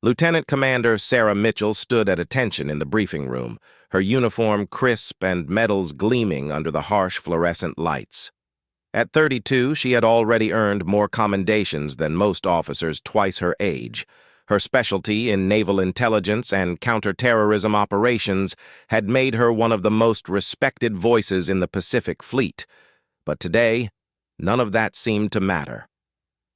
Lieutenant Commander Sarah Mitchell stood at attention in the briefing room, her uniform crisp and medals gleaming under the harsh fluorescent lights. At 32, she had already earned more commendations than most officers twice her age. Her specialty in naval intelligence and counterterrorism operations had made her one of the most respected voices in the Pacific Fleet. But today, none of that seemed to matter.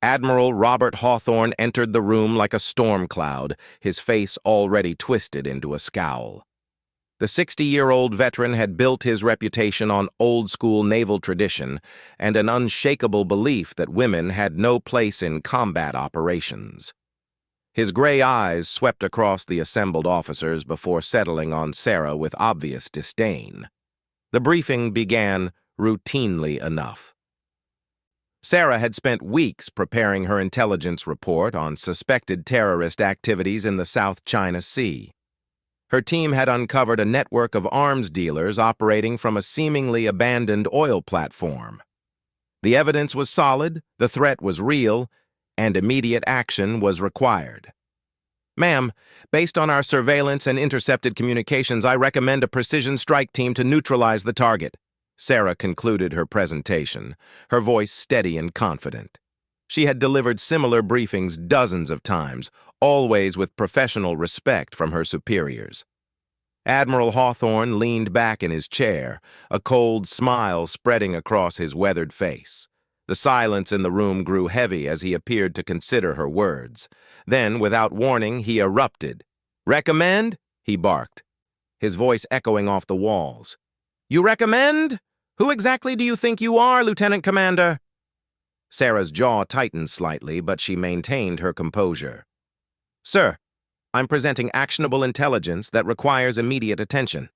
Admiral Robert Hawthorne entered the room like a storm cloud, his face already twisted into a scowl. The 60-year-old veteran had built his reputation on old-school naval tradition and an unshakable belief that women had no place in combat operations. His gray eyes swept across the assembled officers before settling on Sarah with obvious disdain. The briefing began routinely enough. Sarah had spent weeks preparing her intelligence report on suspected terrorist activities in the South China Sea. Her team had uncovered a network of arms dealers operating from a seemingly abandoned oil platform. The evidence was solid, the threat was real, and immediate action was required. "Ma'am, based on our surveillance and intercepted communications, I recommend a precision strike team to neutralize the target." Sarah concluded her presentation, her voice steady and confident. She had delivered similar briefings dozens of times, always with professional respect from her superiors. Admiral Hawthorne leaned back in his chair, a cold smile spreading across his weathered face. The silence in the room grew heavy as he appeared to consider her words. Then, without warning, he erupted. "Recommend?" he barked, his voice echoing off the walls. "You recommend? Who exactly do you think you are, Lieutenant Commander?" Sarah's jaw tightened slightly, but she maintained her composure. "Sir, I'm presenting actionable intelligence that requires immediate attention."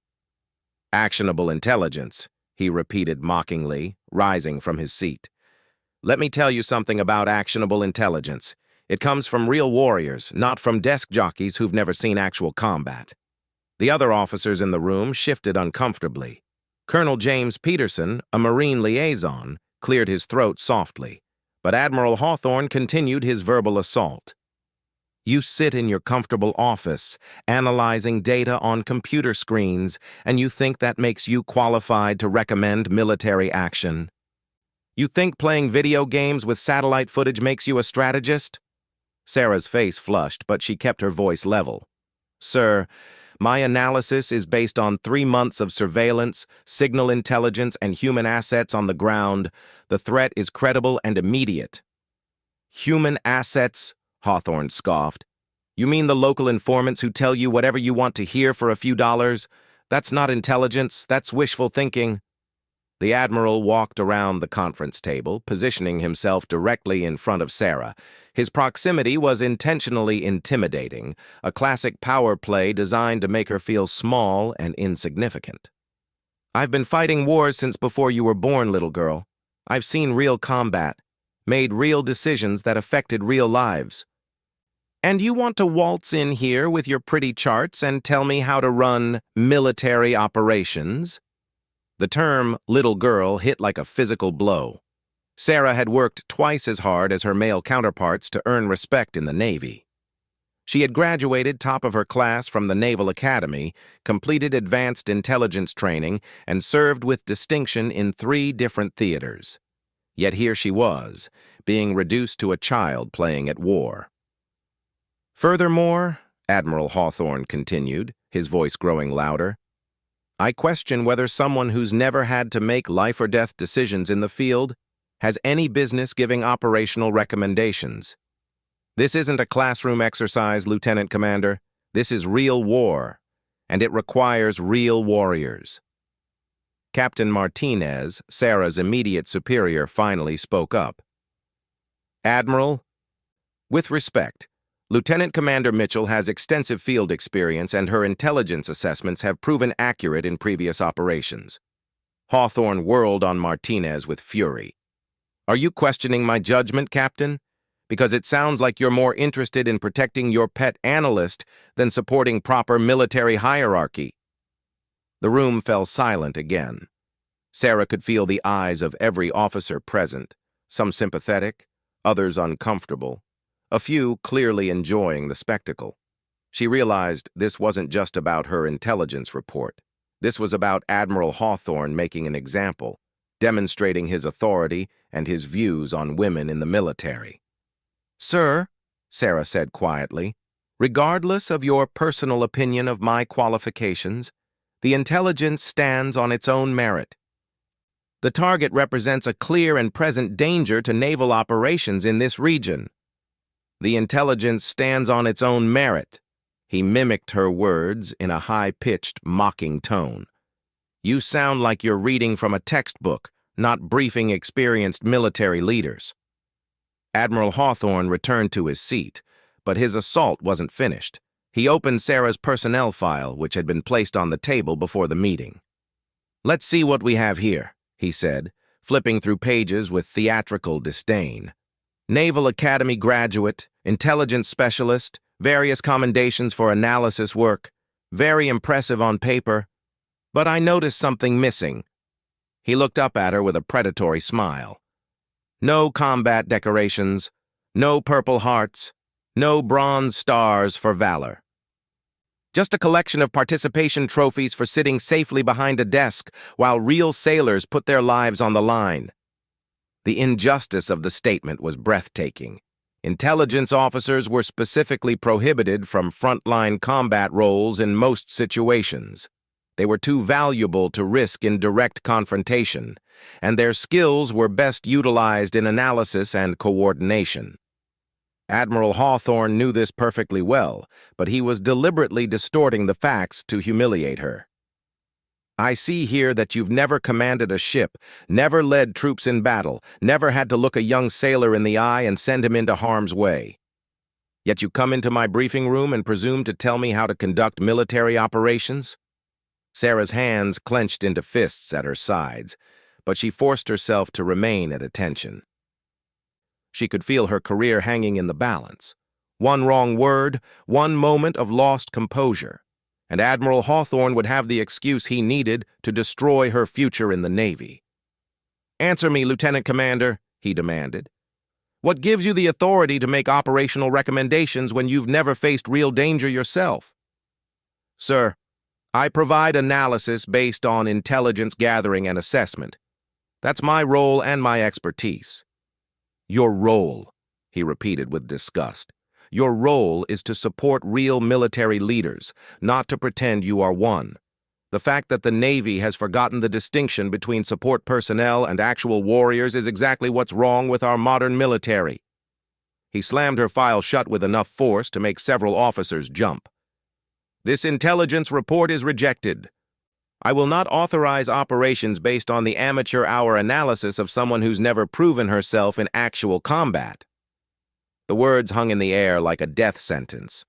"Actionable intelligence," he repeated mockingly, rising from his seat. "Let me tell you something about actionable intelligence. It comes from real warriors, not from desk jockeys who've never seen actual combat." The other officers in the room shifted uncomfortably. Colonel James Peterson, a Marine liaison, cleared his throat softly, but Admiral Hawthorne continued his verbal assault. "You sit in your comfortable office, analyzing data on computer screens, and you think that makes you qualified to recommend military action? You think playing video games with satellite footage makes you a strategist?" Sarah's face flushed, but she kept her voice level. "Sir, my analysis is based on 3 months of surveillance, signal intelligence, and human assets on the ground. The threat is credible and immediate." "Human assets?" Hawthorne scoffed. "You mean the local informants who tell you whatever you want to hear for a few dollars? That's not intelligence, that's wishful thinking." The Admiral walked around the conference table, positioning himself directly in front of Sarah. His proximity was intentionally intimidating, a classic power play designed to make her feel small and insignificant. "I've been fighting wars since before you were born, little girl. I've seen real combat, made real decisions that affected real lives. And you want to waltz in here with your pretty charts and tell me how to run military operations?" The term "little girl" hit like a physical blow. Sarah had worked twice as hard as her male counterparts to earn respect in the Navy. She had graduated top of her class from the Naval Academy, completed advanced intelligence training, and served with distinction in 3 different theaters. Yet here she was, being reduced to a child playing at war. "Furthermore," Admiral Hawthorne continued, his voice growing louder, "I question whether someone who's never had to make life-or-death decisions in the field has any business giving operational recommendations. This isn't a classroom exercise, Lieutenant Commander. This is real war, and it requires real warriors." Captain Martinez, Sarah's immediate superior, finally spoke up. "Admiral, with respect, Lieutenant Commander Mitchell has extensive field experience and her intelligence assessments have proven accurate in previous operations." Hawthorne whirled on Martinez with fury. "Are you questioning my judgment, Captain? Because it sounds like you're more interested in protecting your pet analyst than supporting proper military hierarchy." The room fell silent again. Sarah could feel the eyes of every officer present, some sympathetic, others uncomfortable. a few clearly enjoying the spectacle. She realized this wasn't just about her intelligence report. This was about Admiral Hawthorne making an example, demonstrating his authority and his views on women in the military. "Sir," Sarah said quietly, "regardless of your personal opinion of my qualifications, the intelligence stands on its own merit. The target represents a clear and present danger to naval operations in this region. The intelligence stands on its own merit." He mimicked her words in a high-pitched, mocking tone. "You sound like you're reading from a textbook, not briefing experienced military leaders." Admiral Hawthorne returned to his seat, but his assault wasn't finished. He opened Sarah's personnel file, which had been placed on the table before the meeting. "Let's see what we have here," he said, flipping through pages with theatrical disdain. "Naval Academy graduate, intelligence specialist, various commendations for analysis work. Very impressive on paper. But I noticed something missing." He looked up at her with a predatory smile. "No combat decorations, no Purple Hearts, no Bronze Stars for valor. Just a collection of participation trophies for sitting safely behind a desk while real sailors put their lives on the line." The injustice of the statement was breathtaking. Intelligence officers were specifically prohibited from frontline combat roles in most situations. They were too valuable to risk in direct confrontation, and their skills were best utilized in analysis and coordination. Admiral Hawthorne knew this perfectly well, but he was deliberately distorting the facts to humiliate her. "I see here that you've never commanded a ship, never led troops in battle, never had to look a young sailor in the eye and send him into harm's way. Yet you come into my briefing room and presume to tell me how to conduct military operations?" Sarah's hands clenched into fists at her sides, but she forced herself to remain at attention. She could feel her career hanging in the balance. One wrong word, one moment of lost composure, and Admiral Hawthorne would have the excuse he needed to destroy her future in the Navy. "Answer me, Lieutenant Commander," he demanded. "What gives you the authority to make operational recommendations when you've never faced real danger yourself?" "Sir, I provide analysis based on intelligence gathering and assessment. That's my role and my expertise." "Your role," he repeated with disgust. "Your role is to support real military leaders, not to pretend you are one. The fact that the Navy has forgotten the distinction between support personnel and actual warriors is exactly what's wrong with our modern military." He slammed her file shut with enough force to make several officers jump. "This intelligence report is rejected. I will not authorize operations based on the amateur-hour analysis of someone who's never proven herself in actual combat." The words hung in the air like a death sentence.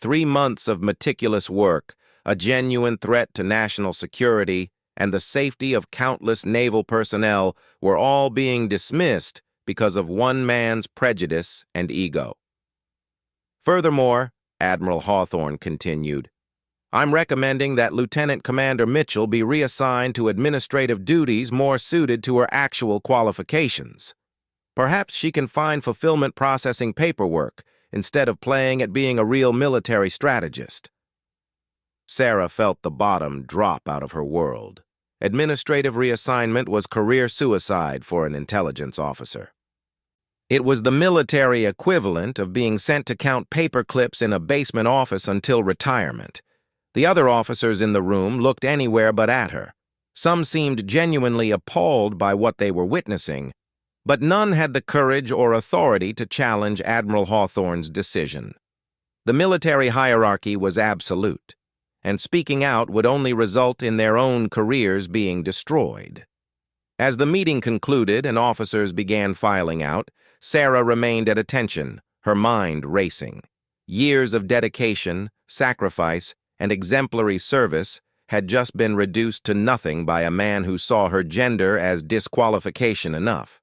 3 months of meticulous work, a genuine threat to national security, and the safety of countless naval personnel were all being dismissed because of one man's prejudice and ego. "Furthermore," Admiral Hawthorne continued, "I'm recommending that Lieutenant Commander Mitchell be reassigned to administrative duties more suited to her actual qualifications. Perhaps she can find fulfillment processing paperwork instead of playing at being a real military strategist." Sarah felt the bottom drop out of her world. Administrative reassignment was career suicide for an intelligence officer. It was the military equivalent of being sent to count paper clips in a basement office until retirement. The other officers in the room looked anywhere but at her. Some seemed genuinely appalled by what they were witnessing, but none had the courage or authority to challenge Admiral Hawthorne's decision. The military hierarchy was absolute, and speaking out would only result in their own careers being destroyed. As the meeting concluded and officers began filing out, Sarah remained at attention, her mind racing. Years of dedication, sacrifice, and exemplary service had just been reduced to nothing by a man who saw her gender as disqualification enough.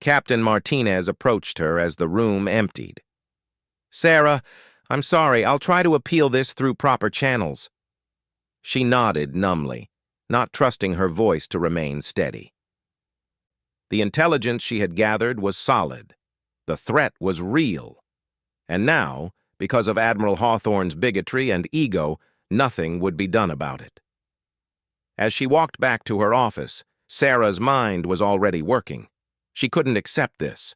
Captain Martinez approached her as the room emptied. "Sarah, I'm sorry, I'll try to appeal this through proper channels." She nodded numbly, not trusting her voice to remain steady. The intelligence she had gathered was solid. The threat was real. And now, because of Admiral Hawthorne's bigotry and ego, nothing would be done about it. As she walked back to her office, Sarah's mind was already working. She couldn't accept this.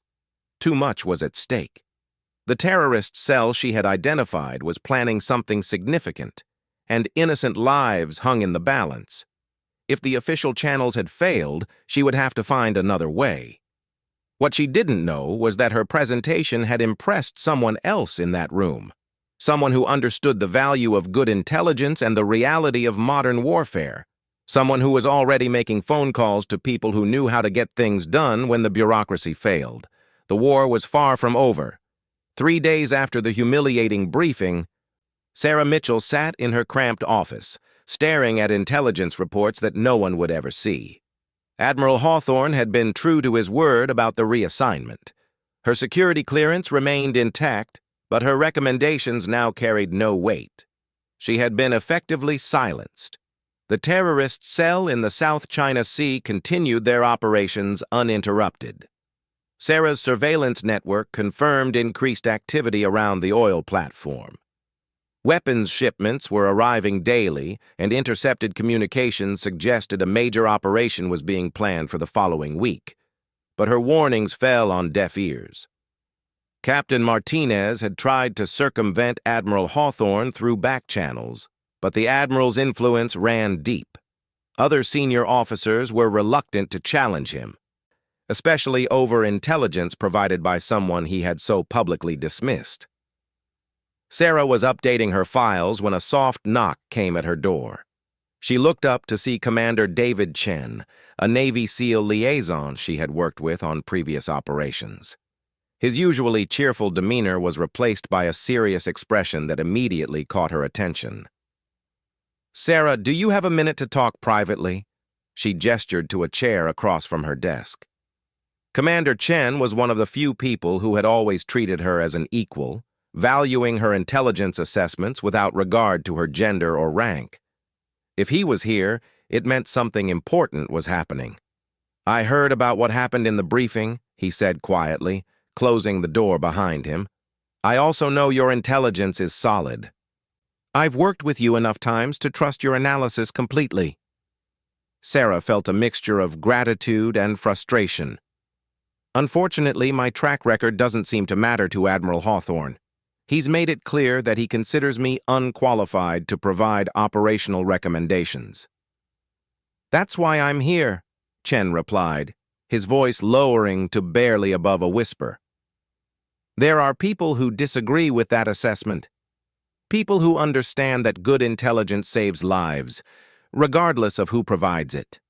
Too much was at stake. The terrorist cell she had identified was planning something significant, and innocent lives hung in the balance. If the official channels had failed, she would have to find another way. What she didn't know was that her presentation had impressed someone else in that room, someone who understood the value of good intelligence and the reality of modern warfare, someone who was already making phone calls to people who knew how to get things done when the bureaucracy failed. The war was far from over. 3 days after the humiliating briefing, Sarah Mitchell sat in her cramped office, staring at intelligence reports that no one would ever see. Admiral Hawthorne had been true to his word about the reassignment. Her security clearance remained intact, but her recommendations now carried no weight. She had been effectively silenced. The terrorist cell in the South China Sea continued their operations uninterrupted. Sarah's surveillance network confirmed increased activity around the oil platform. Weapons shipments were arriving daily, and intercepted communications suggested a major operation was being planned for the following week. But her warnings fell on deaf ears. Captain Martinez had tried to circumvent Admiral Hawthorne through back channels, but the Admiral's influence ran deep. Other senior officers were reluctant to challenge him, especially over intelligence provided by someone he had so publicly dismissed. Sarah was updating her files when a soft knock came at her door. She looked up to see Commander David Chen, a Navy SEAL liaison she had worked with on previous operations. His usually cheerful demeanor was replaced by a serious expression that immediately caught her attention. "Sarah, do you have a minute to talk privately?" She gestured to a chair across from her desk. Commander Chen was one of the few people who had always treated her as an equal, valuing her intelligence assessments without regard to her gender or rank. If he was here, it meant something important was happening. "I heard about what happened in the briefing," he said quietly, closing the door behind him. "I also know your intelligence is solid. I've worked with you enough times to trust your analysis completely." Sarah felt a mixture of gratitude and frustration. "Unfortunately, my track record doesn't seem to matter to Admiral Hawthorne. He's made it clear that he considers me unqualified to provide operational recommendations." "That's why I'm here," Chen replied, his voice lowering to barely above a whisper. "There are people who disagree with that assessment. People who understand that good intelligence saves lives, regardless of who provides it."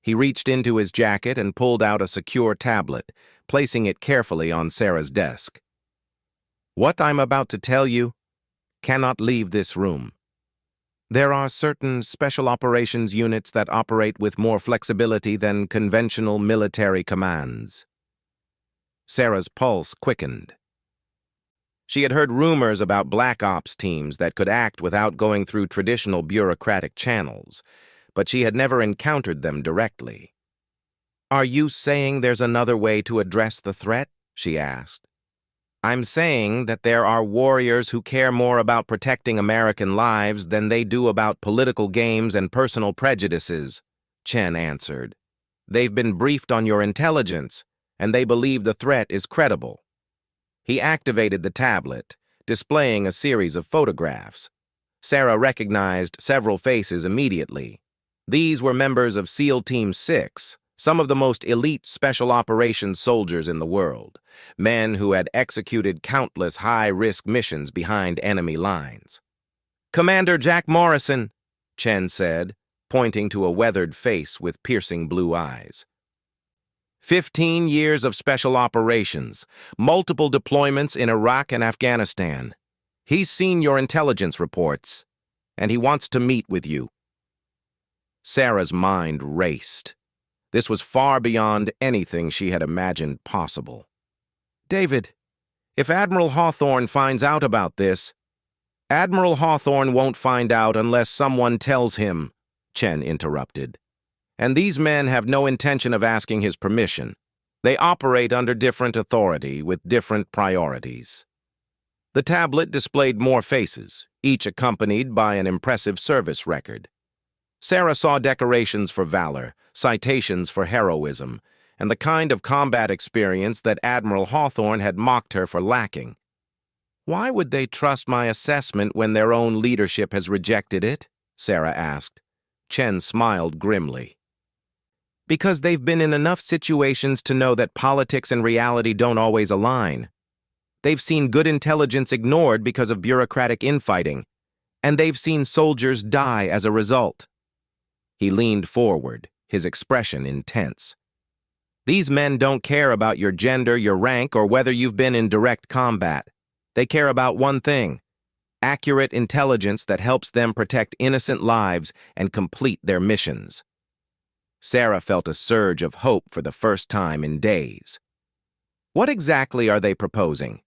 He reached into his jacket and pulled out a secure tablet, placing it carefully on Sarah's desk. "What I'm about to tell you cannot leave this room. There are certain special operations units that operate with more flexibility than conventional military commands." Sarah's pulse quickened. She had heard rumors about black ops teams that could act without going through traditional bureaucratic channels, but she had never encountered them directly. "Are you saying there's another way to address the threat?" she asked. "I'm saying that there are warriors who care more about protecting American lives than they do about political games and personal prejudices," Chen answered. "They've been briefed on your intelligence, and they believe the threat is credible." He activated the tablet, displaying a series of photographs. Sarah recognized several faces immediately. These were members of SEAL Team 6, some of the most elite special operations soldiers in the world, men who had executed countless high-risk missions behind enemy lines. "Commander Jack Morrison," Chen said, pointing to a weathered face with piercing blue eyes. 15 years of special operations, multiple deployments in Iraq and Afghanistan. He's seen your intelligence reports, and he wants to meet with you." Sarah's mind raced. This was far beyond anything she had imagined possible. "David, if Admiral Hawthorne finds out about this—" "Admiral Hawthorne won't find out unless someone tells him," Chen interrupted. "And these men have no intention of asking his permission. They operate under different authority with different priorities." The tablet displayed more faces, each accompanied by an impressive service record. Sarah saw decorations for valor, citations for heroism, and the kind of combat experience that Admiral Hawthorne had mocked her for lacking. "Why would they trust my assessment when their own leadership has rejected it?" Sarah asked. Chen smiled grimly. "Because they've been in enough situations to know that politics and reality don't always align. They've seen good intelligence ignored because of bureaucratic infighting, and they've seen soldiers die as a result." He leaned forward, his expression intense. "These men don't care about your gender, your rank, or whether you've been in direct combat. They care about one thing: accurate intelligence that helps them protect innocent lives and complete their missions." Sarah felt a surge of hope for the first time in days. "What exactly are they proposing?"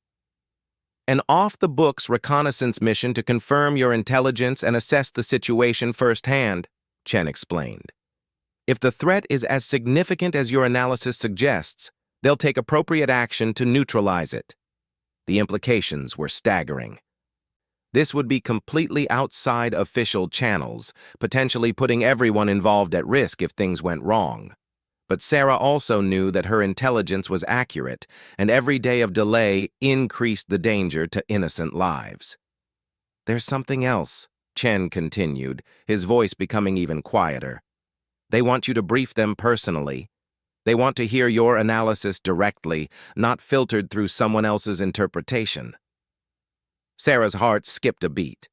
"An off-the-books reconnaissance mission to confirm your intelligence and assess the situation firsthand," Chen explained. "If the threat is as significant as your analysis suggests, they'll take appropriate action to neutralize it." The implications were staggering. This would be completely outside official channels, potentially putting everyone involved at risk if things went wrong. But Sarah also knew that her intelligence was accurate, and every day of delay increased the danger to innocent lives. "There's something else," Chen continued, his voice becoming even quieter. "They want you to brief them personally. They want to hear your analysis directly, not filtered through someone else's interpretation." Sarah's heart skipped a beat.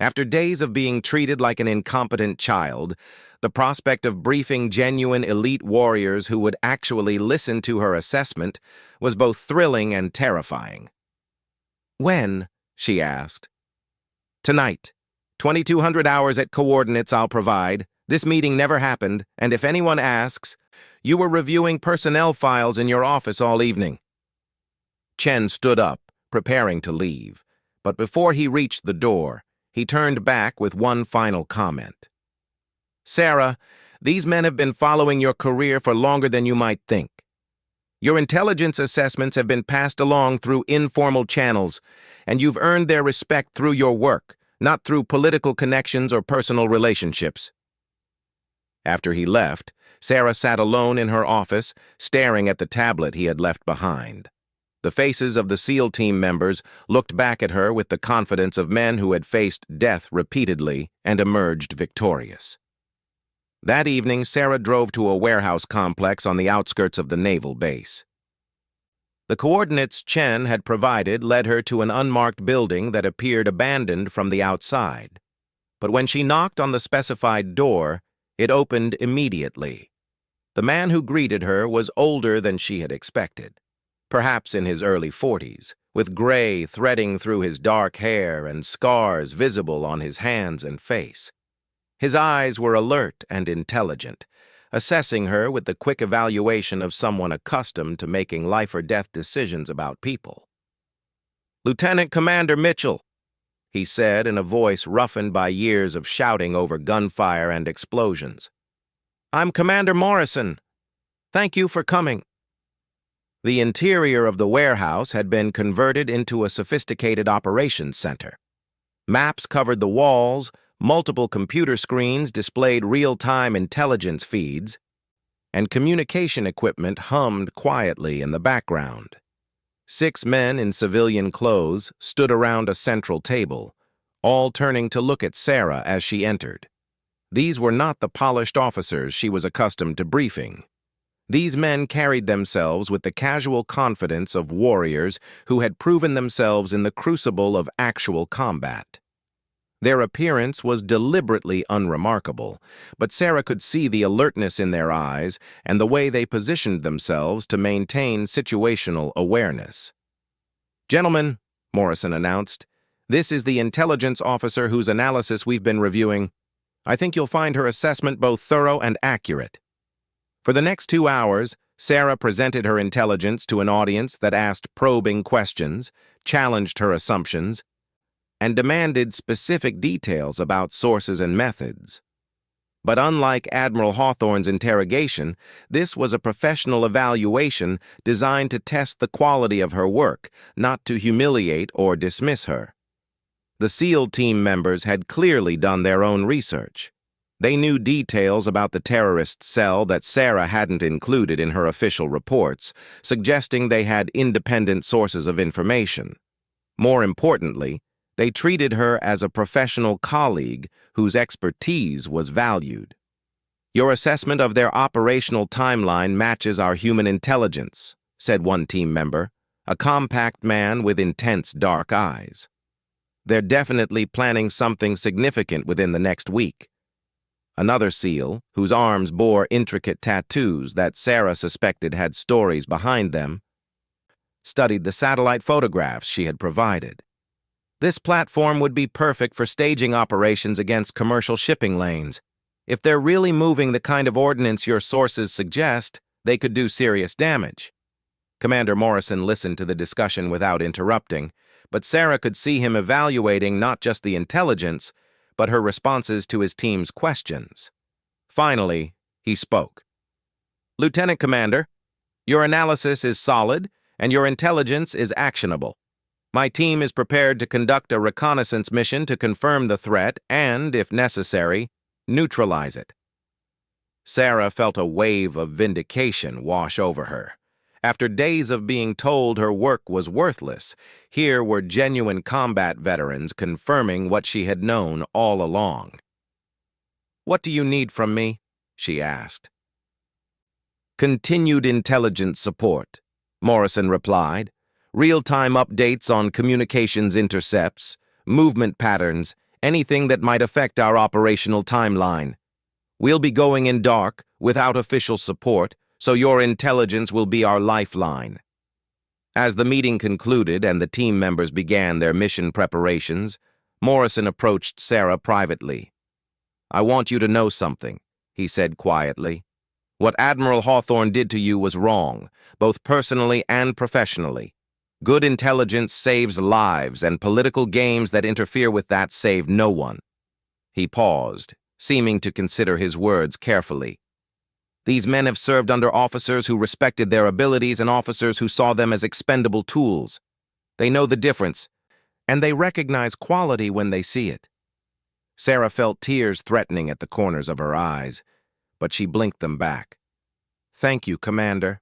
After days of being treated like an incompetent child, the prospect of briefing genuine elite warriors who would actually listen to her assessment was both thrilling and terrifying. "When?" she asked. "Tonight. 2200 hours at coordinates I'll provide. This meeting never happened, and if anyone asks, you were reviewing personnel files in your office all evening." Chen stood up, preparing to leave, but before he reached the door, he turned back with one final comment. "Sarah, these men have been following your career for longer than you might think. Your intelligence assessments have been passed along through informal channels, and you've earned their respect through your work, not through political connections or personal relationships." After he left, Sarah sat alone in her office, staring at the tablet he had left behind. The faces of the SEAL team members looked back at her with the confidence of men who had faced death repeatedly and emerged victorious. That evening, Sarah drove to a warehouse complex on the outskirts of the naval base. The coordinates Chen had provided led her to an unmarked building that appeared abandoned from the outside. But when she knocked on the specified door, it opened immediately. The man who greeted her was older than she had expected, perhaps in his early 40s, with gray threading through his dark hair and scars visible on his hands and face. His eyes were alert and intelligent, assessing her with the quick evaluation of someone accustomed to making life-or-death decisions about people. "Lieutenant Commander Mitchell," he said in a voice roughened by years of shouting over gunfire and explosions. "I'm Commander Morrison. Thank you for coming." The interior of the warehouse had been converted into a sophisticated operations center. Maps covered the walls, multiple computer screens displayed real-time intelligence feeds, and communication equipment hummed quietly in the background. 6 men in civilian clothes stood around a central table, all turning to look at Sarah as she entered. These were not the polished officers she was accustomed to briefing. These men carried themselves with the casual confidence of warriors who had proven themselves in the crucible of actual combat. Their appearance was deliberately unremarkable, but Sarah could see the alertness in their eyes and the way they positioned themselves to maintain situational awareness. "Gentlemen," Morrison announced, "this is the intelligence officer whose analysis we've been reviewing. I think you'll find her assessment both thorough and accurate." For the next 2 hours, Sarah presented her intelligence to an audience that asked probing questions, challenged her assumptions, and demanded specific details about sources and methods. But unlike Admiral Hawthorne's interrogation, this was a professional evaluation designed to test the quality of her work, not to humiliate or dismiss her. The SEAL team members had clearly done their own research. They knew details about the terrorist cell that Sarah hadn't included in her official reports, suggesting they had independent sources of information. More importantly, they treated her as a professional colleague whose expertise was valued. "Your assessment of their operational timeline matches our human intelligence," said one team member, a compact man with intense dark eyes. "They're definitely planning something significant within the next week." Another SEAL, whose arms bore intricate tattoos that Sarah suspected had stories behind them, studied the satellite photographs she had provided. "This platform would be perfect for staging operations against commercial shipping lanes. If they're really moving the kind of ordnance your sources suggest, they could do serious damage." Commander Morrison listened to the discussion without interrupting, but Sarah could see him evaluating not just the intelligence, but her responses to his team's questions. Finally, he spoke. "Lieutenant Commander, your analysis is solid, and your intelligence is actionable. My team is prepared to conduct a reconnaissance mission to confirm the threat and, if necessary, neutralize it." Sarah felt a wave of vindication wash over her. After days of being told her work was worthless, here were genuine combat veterans confirming what she had known all along. "What do you need from me?" she asked. "Continued intelligence support," Morrison replied. "Real-time updates on communications intercepts, movement patterns, anything that might affect our operational timeline. We'll be going in dark, without official support, so your intelligence will be our lifeline." As the meeting concluded and the team members began their mission preparations, Morrison approached Sarah privately. "I want you to know something," he said quietly. "What Admiral Hawthorne did to you was wrong, both personally and professionally. Good intelligence saves lives, and political games that interfere with that save no one." He paused, seeming to consider his words carefully. "These men have served under officers who respected their abilities and officers who saw them as expendable tools. They know the difference, and they recognize quality when they see it." Sarah felt tears threatening at the corners of her eyes, but she blinked them back. "Thank you, Commander.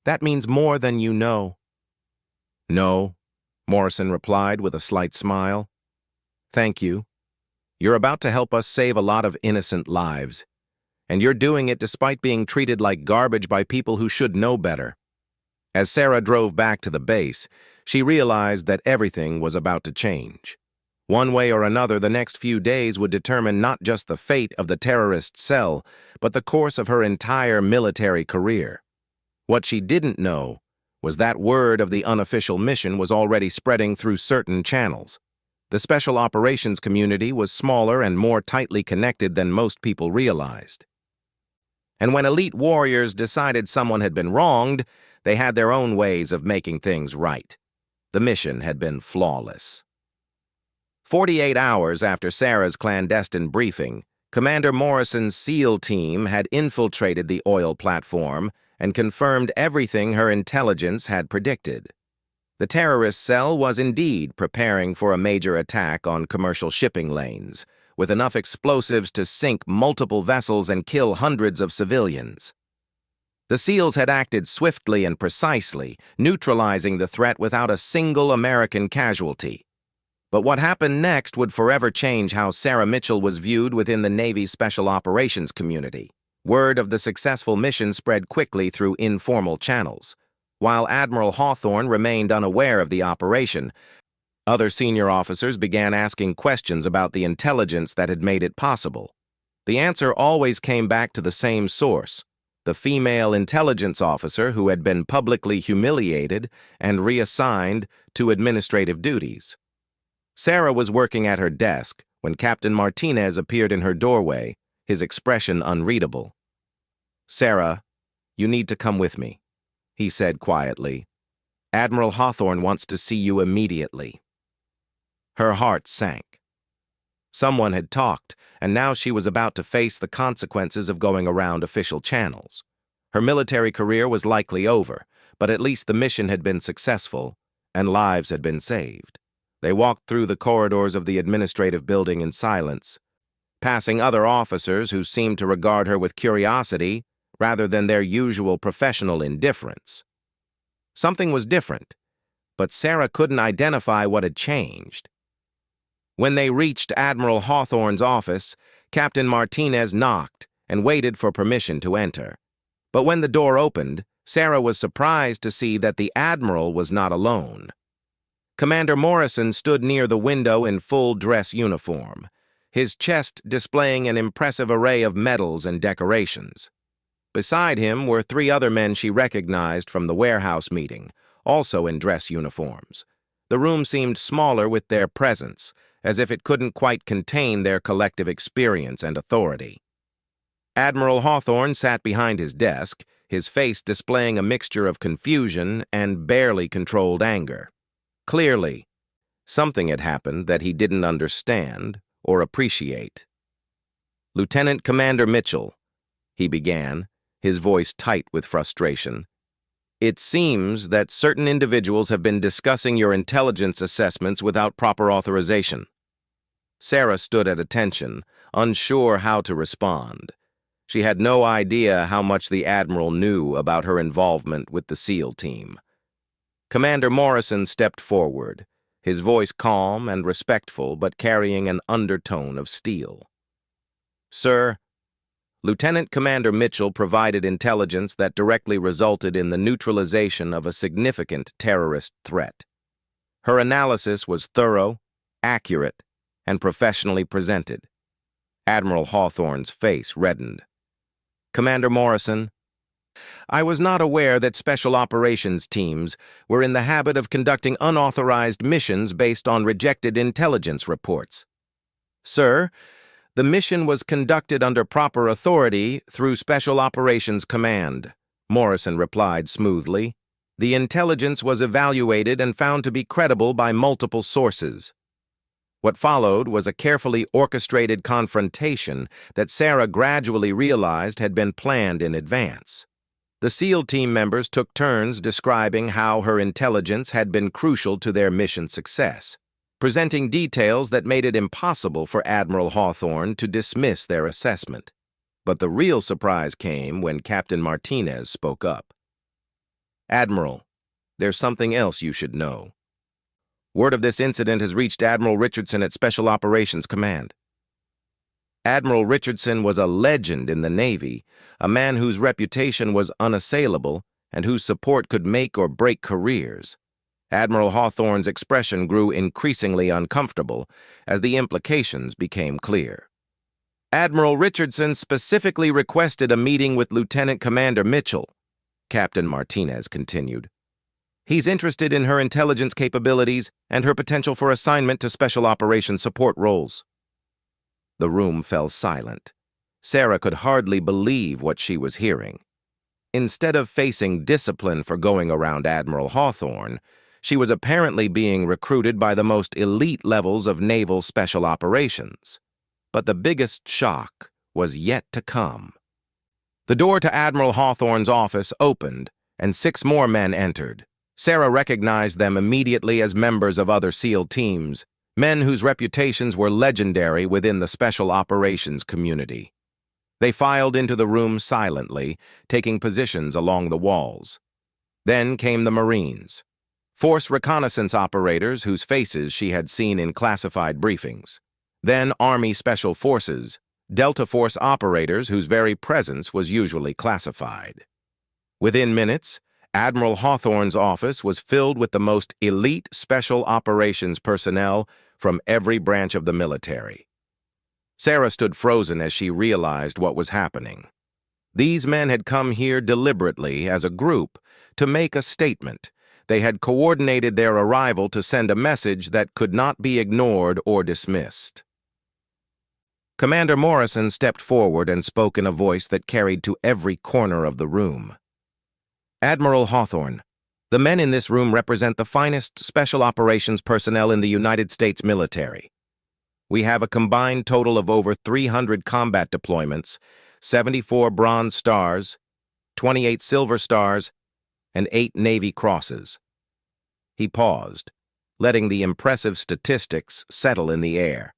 That means more than you know." "No," Morrison replied with a slight smile. "Thank you. You're about to help us save a lot of innocent lives. And you're doing it despite being treated like garbage by people who should know better." As Sarah drove back to the base, she realized that everything was about to change. One way or another, the next few days would determine not just the fate of the terrorist cell, but the course of her entire military career. What she didn't know was that word of the unofficial mission was already spreading through certain channels. The special operations community was smaller and more tightly connected than most people realized. And when elite warriors decided someone had been wronged, they had their own ways of making things right. The mission had been flawless. 48 hours after Sarah's clandestine briefing, Commander Morrison's SEAL team had infiltrated the oil platform and confirmed everything her intelligence had predicted. The terrorist cell was indeed preparing for a major attack on commercial shipping lanes, with enough explosives to sink multiple vessels and kill hundreds of civilians. The SEALs had acted swiftly and precisely, neutralizing the threat without a single American casualty. But what happened next would forever change how Sarah Mitchell was viewed within the Navy's Special Operations community. Word of the successful mission spread quickly through informal channels. While Admiral Hawthorne remained unaware of the operation, other senior officers began asking questions about the intelligence that had made it possible. The answer always came back to the same source: the female intelligence officer who had been publicly humiliated and reassigned to administrative duties. Sarah was working at her desk when Captain Martinez appeared in her doorway, his expression unreadable. "Sarah, you need to come with me," he said quietly. "Admiral Hawthorne wants to see you immediately." Her heart sank. Someone had talked, and now she was about to face the consequences of going around official channels. Her military career was likely over, but at least the mission had been successful, and lives had been saved. They walked through the corridors of the administrative building in silence, passing other officers who seemed to regard her with curiosity rather than their usual professional indifference. Something was different, but Sarah couldn't identify what had changed. When they reached Admiral Hawthorne's office, Captain Martinez knocked and waited for permission to enter. But when the door opened, Sarah was surprised to see that the Admiral was not alone. Commander Morrison stood near the window in full dress uniform, his chest displaying an impressive array of medals and decorations. Beside him were 3 other men she recognized from the warehouse meeting, also in dress uniforms. The room seemed smaller with their presence, as if it couldn't quite contain their collective experience and authority. Admiral Hawthorne sat behind his desk, his face displaying a mixture of confusion and barely controlled anger. Clearly, something had happened that he didn't understand or appreciate. "Lieutenant Commander Mitchell," he began, his voice tight with frustration, "it seems that certain individuals have been discussing your intelligence assessments without proper authorization." Sarah stood at attention, unsure how to respond. She had no idea how much the Admiral knew about her involvement with the SEAL team. Commander Morrison stepped forward, his voice calm and respectful but carrying an undertone of steel. "Sir, Lieutenant Commander Mitchell provided intelligence that directly resulted in the neutralization of a significant terrorist threat. Her analysis was thorough, accurate, and professionally presented." Admiral Hawthorne's face reddened. "Commander Morrison, I was not aware that special operations teams were in the habit of conducting unauthorized missions based on rejected intelligence reports. Sir, the mission was conducted under proper authority through Special Operations Command," Morrison replied smoothly. "The intelligence was evaluated and found to be credible by multiple sources." What followed was a carefully orchestrated confrontation that Sarah gradually realized had been planned in advance. The SEAL team members took turns describing how her intelligence had been crucial to their mission success, presenting details that made it impossible for Admiral Hawthorne to dismiss their assessment. But the real surprise came when Captain Martinez spoke up. "Admiral, there's something else you should know. Word of this incident has reached Admiral Richardson at Special Operations Command." Admiral Richardson was a legend in the Navy, a man whose reputation was unassailable and whose support could make or break careers. Admiral Hawthorne's expression grew increasingly uncomfortable as the implications became clear. "Admiral Richardson specifically requested a meeting with Lieutenant Commander Mitchell," Captain Martinez continued. "He's interested in her intelligence capabilities and her potential for assignment to special operations support roles." The room fell silent. Sarah could hardly believe what she was hearing. Instead of facing discipline for going around Admiral Hawthorne, she was apparently being recruited by the most elite levels of naval special operations. But the biggest shock was yet to come. The door to Admiral Hawthorne's office opened, and 6 more men entered. Sarah recognized them immediately as members of other SEAL teams, men whose reputations were legendary within the special operations community. They filed into the room silently, taking positions along the walls. Then came the Marines, force reconnaissance operators whose faces she had seen in classified briefings. Then Army Special Forces, Delta Force operators whose very presence was usually classified. Within minutes, Admiral Hawthorne's office was filled with the most elite special operations personnel from every branch of the military. Sarah stood frozen as she realized what was happening. These men had come here deliberately, as a group, to make a statement. They had coordinated their arrival to send a message that could not be ignored or dismissed. Commander Morrison stepped forward and spoke in a voice that carried to every corner of the room. "Admiral Hawthorne, the men in this room represent the finest special operations personnel in the United States military. We have a combined total of over 300 combat deployments, 74 Bronze Stars, 28 Silver Stars, and 8 Navy Crosses. He paused, letting the impressive statistics settle in the air.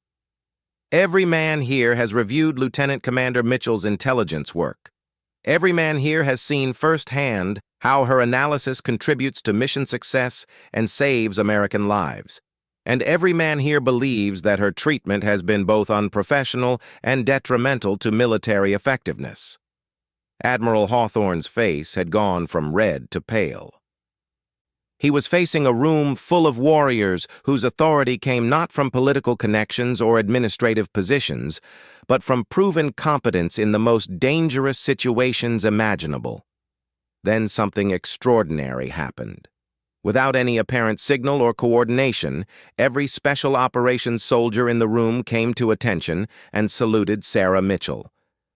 Every man here has reviewed Lieutenant Commander Mitchell's intelligence work. Every man here has seen firsthand how her analysis contributes to mission success and saves American lives. And every man here believes that her treatment has been both unprofessional and detrimental to military effectiveness. Admiral Hawthorne's face had gone from red to pale. He was facing a room full of warriors whose authority came not from political connections or administrative positions, but from proven competence in the most dangerous situations imaginable. Then something extraordinary happened. Without any apparent signal or coordination, every special operations soldier in the room came to attention and saluted Sarah Mitchell.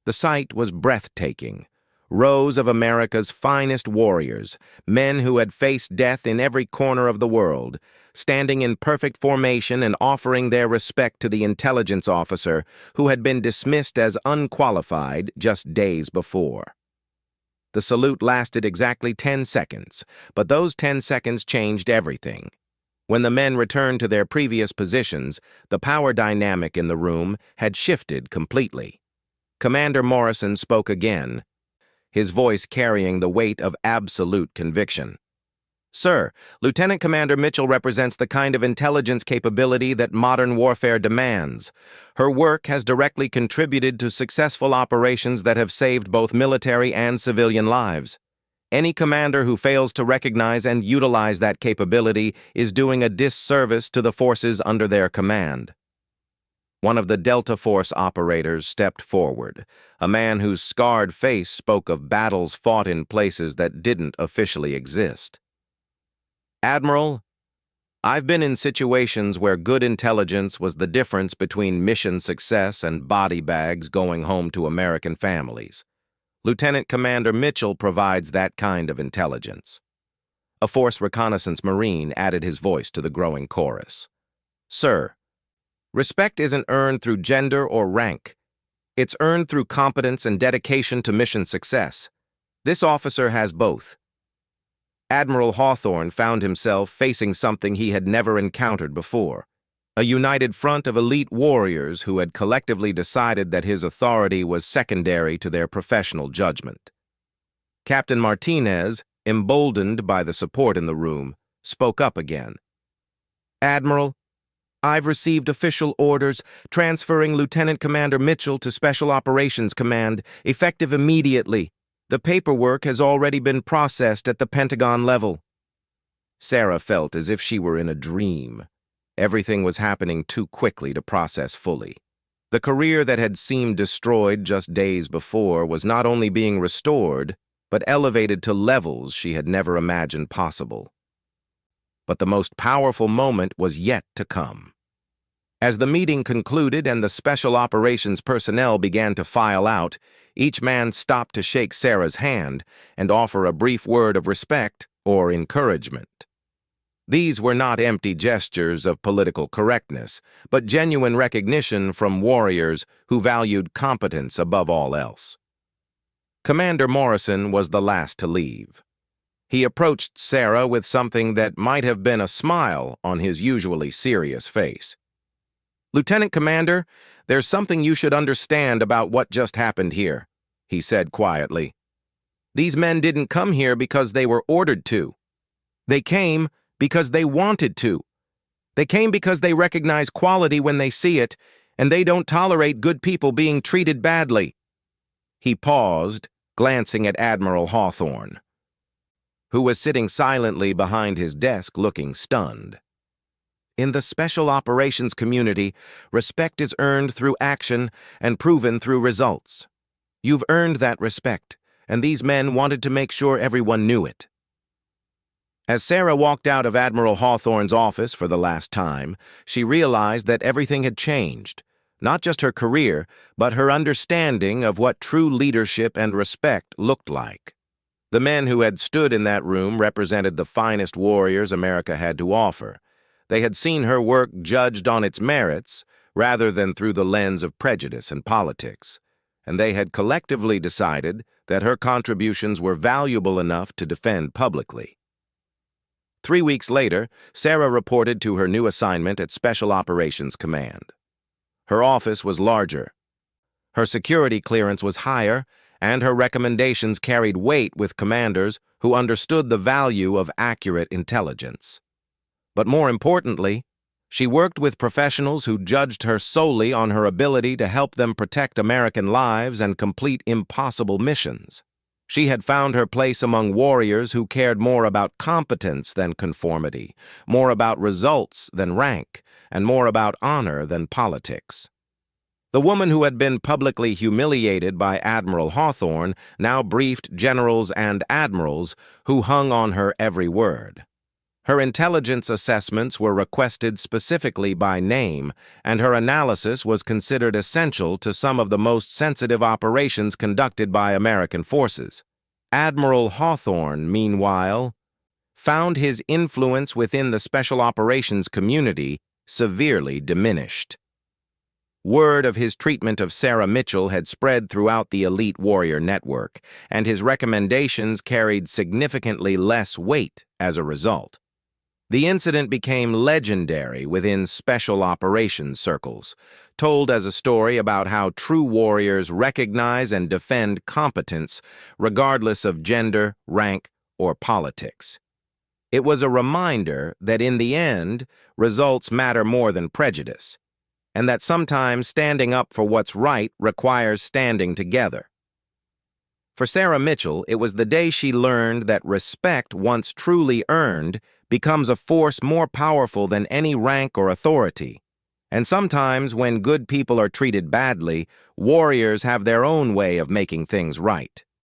The sight was breathtaking. Rows of America's finest warriors, men who had faced death in every corner of the world, standing in perfect formation and offering their respect to the intelligence officer who had been dismissed as unqualified just days before. The salute lasted exactly 10 seconds, but those 10 seconds changed everything. When the men returned to their previous positions, the power dynamic in the room had shifted completely. Commander Morrison spoke again, his voice carrying the weight of absolute conviction. "Sir, Lieutenant Commander Mitchell represents the kind of intelligence capability that modern warfare demands. Her work has directly contributed to successful operations that have saved both military and civilian lives. Any commander who fails to recognize and utilize that capability is doing a disservice to the forces under their command." One of the Delta Force operators stepped forward, a man whose scarred face spoke of battles fought in places that didn't officially exist. "Admiral, I've been in situations where good intelligence was the difference between mission success and body bags going home to American families. Lieutenant Commander Mitchell provides that kind of intelligence." A Force Reconnaissance Marine added his voice to the growing chorus. "Sir, respect isn't earned through gender or rank. It's earned through competence and dedication to mission success. This officer has both." Admiral Hawthorne found himself facing something he had never encountered before, a united front of elite warriors who had collectively decided that his authority was secondary to their professional judgment. Captain Martinez, emboldened by the support in the room, spoke up again. "Admiral, I've received official orders transferring Lieutenant Commander Mitchell to Special Operations Command, effective immediately. The paperwork has already been processed at the Pentagon level." Sarah felt as if she were in a dream. Everything was happening too quickly to process fully. The career that had seemed destroyed just days before was not only being restored, but elevated to levels she had never imagined possible. But the most powerful moment was yet to come. As the meeting concluded and the special operations personnel began to file out, each man stopped to shake Sarah's hand and offer a brief word of respect or encouragement. These were not empty gestures of political correctness, but genuine recognition from warriors who valued competence above all else. Commander Morrison was the last to leave. He approached Sarah with something that might have been a smile on his usually serious face. "Lieutenant Commander, there's something you should understand about what just happened here," he said quietly. "These men didn't come here because they were ordered to. They came because they wanted to. They came because they recognize quality when they see it, and they don't tolerate good people being treated badly." He paused, glancing at Admiral Hawthorne, who was sitting silently behind his desk looking stunned. "In the special operations community, respect is earned through action and proven through results. You've earned that respect, and these men wanted to make sure everyone knew it." As Sarah walked out of Admiral Hawthorne's office for the last time, she realized that everything had changed, not just her career, but her understanding of what true leadership and respect looked like. The men who had stood in that room represented the finest warriors America had to offer. They had seen her work judged on its merits, rather than through the lens of prejudice and politics, and they had collectively decided that her contributions were valuable enough to defend publicly. 3 weeks later, Sarah reported to her new assignment at Special Operations Command. Her office was larger. Her security clearance was higher, and her recommendations carried weight with commanders who understood the value of accurate intelligence. But more importantly, she worked with professionals who judged her solely on her ability to help them protect American lives and complete impossible missions. She had found her place among warriors who cared more about competence than conformity, more about results than rank, and more about honor than politics. The woman who had been publicly humiliated by Admiral Hawthorne now briefed generals and admirals who hung on her every word. Her intelligence assessments were requested specifically by name, and her analysis was considered essential to some of the most sensitive operations conducted by American forces. Admiral Hawthorne, meanwhile, found his influence within the special operations community severely diminished. Word of his treatment of Sarah Mitchell had spread throughout the elite warrior network, and his recommendations carried significantly less weight as a result. The incident became legendary within special operations circles, told as a story about how true warriors recognize and defend competence regardless of gender, rank, or politics. It was a reminder that in the end, results matter more than prejudice, and that sometimes standing up for what's right requires standing together. For Sarah Mitchell, it was the day she learned that respect, once truly earned, becomes a force more powerful than any rank or authority. And sometimes, when good people are treated badly, warriors have their own way of making things right.